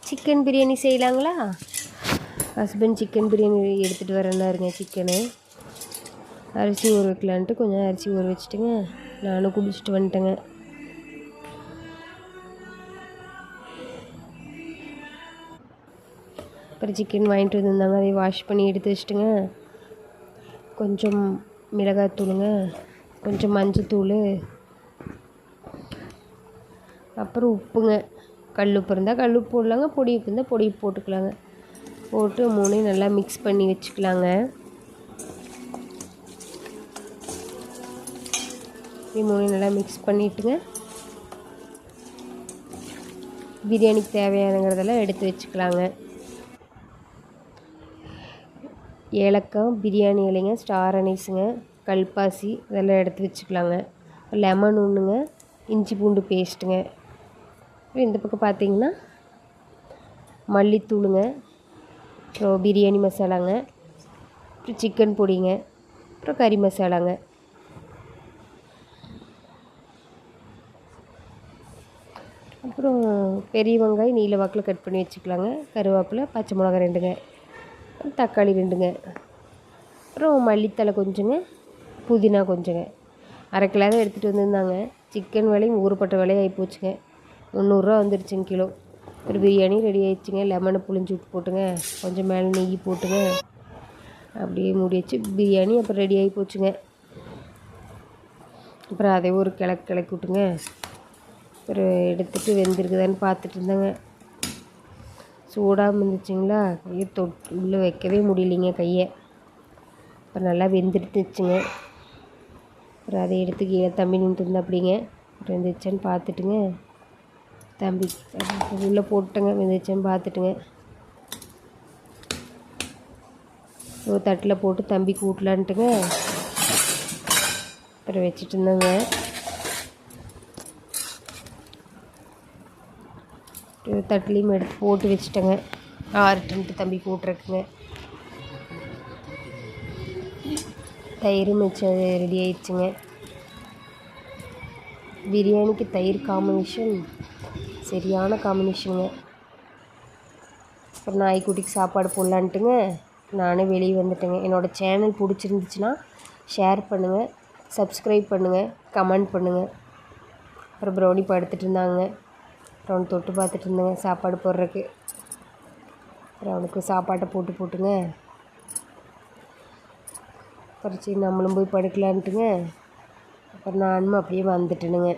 Chicken biryani செய்யலாங்களா? Husband chicken biryani எடுத்துகிட்டு வரேன்னாருங்க. சிக்கனு அரிசி ஊற வைக்கலான்ட்டு கொஞ்சம் அரிசி ஊற வச்சுட்டுங்க, நானும் குடிச்சிட்டு வந்துட்டேங்க. அப்புறம் சிக்கன் வாங்கிட்டு வந்திருந்தாங்க, அதை வாஷ் பண்ணி எடுத்து வச்சுட்டுங்க, கொஞ்சம் மிளகாத்தூளுங்க, கொஞ்சம் மஞ்சத்தூள், அப்புறம் உப்புங்க. கல் உப்பு இருந்தால் கல் உப்பு போடலாங்க, பொடி உப்பு இருந்தால் பொடி உப்பு போட்டுக்கலாங்க. போட்டு மூணையும் நல்லா மிக்ஸ் பண்ணி வச்சுக்கலாங்க. மூணையும் நல்லா மிக்ஸ் பண்ணிவிட்டுங்க, பிரியாணிக்கு தேவையானங்கிறதெல்லாம் எடுத்து வச்சுக்கலாங்க. ஏலக்காய், பிரியாணி இலைங்க, ஸ்டார் அனீஸுங்க, கல்பாசி இதெல்லாம் எடுத்து வச்சுக்கலாங்க. லெமன் ஒன்றுங்க, இஞ்சி பூண்டு பேஸ்ட்டுங்க. இந்த பக்கம் பார்த்திங்கன்னா மல்லித்தூளுங்க, அப்புறம் பிரியாணி மசாலாங்க, அப்புறம் சிக்கன் பொடிங்க, அப்புறம் கறி மசாலாங்க. அப்புறம் பெரிய வெங்காயம் நீல வாக்கில் கட் பண்ணி வச்சுக்கலாங்க. கருவேப்பிலை, பச்சை மிளகா 2ங்க, தக்காளி 2ங்க, அப்புறம் மல்லித்தலை கொஞ்சங்க, புதினா கொஞ்சங்க. அரை கிலோ தான் எடுத்துகிட்டு வந்திருந்தாங்க. சிக்கன் விலையும் ஊறுப்பட்ட விலையாகி போச்சுங்க. 300 வந்துடுச்சுங்க கிலோ. ஒரு பிரியாணி ரெடி ஆகிடுச்சுங்க. லெமனை புளிஞ்சு விட்டு போட்டுங்க, கொஞ்சம் மேலே நெய் போட்டுங்க, அப்படியே மூடி வச்சு பிரியாணி அப்புறம் ரெடி ஆகி போச்சுங்க. அப்புறம் அதை ஒரு கிளக்கி விட்டுங்க, அப்புறம் எடுத்துகிட்டு வெந்திருக்குதான்னு பார்த்துட்டு இருந்தாங்க. சூடாக இருந்துச்சுங்களா, கையை உள்ளே வைக்கவே முடியலைங்க கையை. அப்புறம் நல்லா வெந்துடுச்சுங்க. அப்புறம் அதை எடுத்து கீழே தம்பி நின்றுட்டு இருந்தா அப்படிங்க. வெந்துச்சான்னு பார்த்துட்டுங்க, தம்பி உள்ளே போட்டுங்க, வெந்துச்சான்னு பார்த்துட்டுங்க, ஒரு தட்டில் போட்டு தம்பி கூட்டலான்ட்டுங்க அப்புறம் வச்சுட்டு இருந்தாங்க. தட்டுலேயும் எடுத்து போட்டு வச்சுட்டேங்க, ஆறுட்டுன்ட்டு தம்பி கூட்டுறக்குங்க. தயிரும் மிச்சம் ரெடி ஆயிடுச்சுங்க. பிரியாணிக்கு தயிர் காம்பினேஷன் சரியான காம்பினேஷனுங்க. அப்புறம் நாய்க்குட்டிக்கு சாப்பாடு போடலான்ட்டுங்க நானே வெளியே வந்துட்டேங்க. என்னோடய சேனல் பிடிச்சிருந்துச்சுன்னா ஷேர் பண்ணுங்கள், சப்ஸ்கிரைப் பண்ணுங்கள், கமெண்ட் பண்ணுங்கள். அப்புறம் ப்ரௌனி படுத்துட்டு இருந்தாங்க. அப்புறம் அவனை தொட்டு பார்த்துட்டு இருந்தேங்க சாப்பாடு போடுறதுக்கு. அப்புறம் அவனுக்கு சாப்பாட்டை போட்டுங்க, அப்புறம் சரி நம்மளும் போய் படுக்கலான்ட்டுங்க. அப்புறம் நானும் அப்படியே வந்துட்டேனுங்க.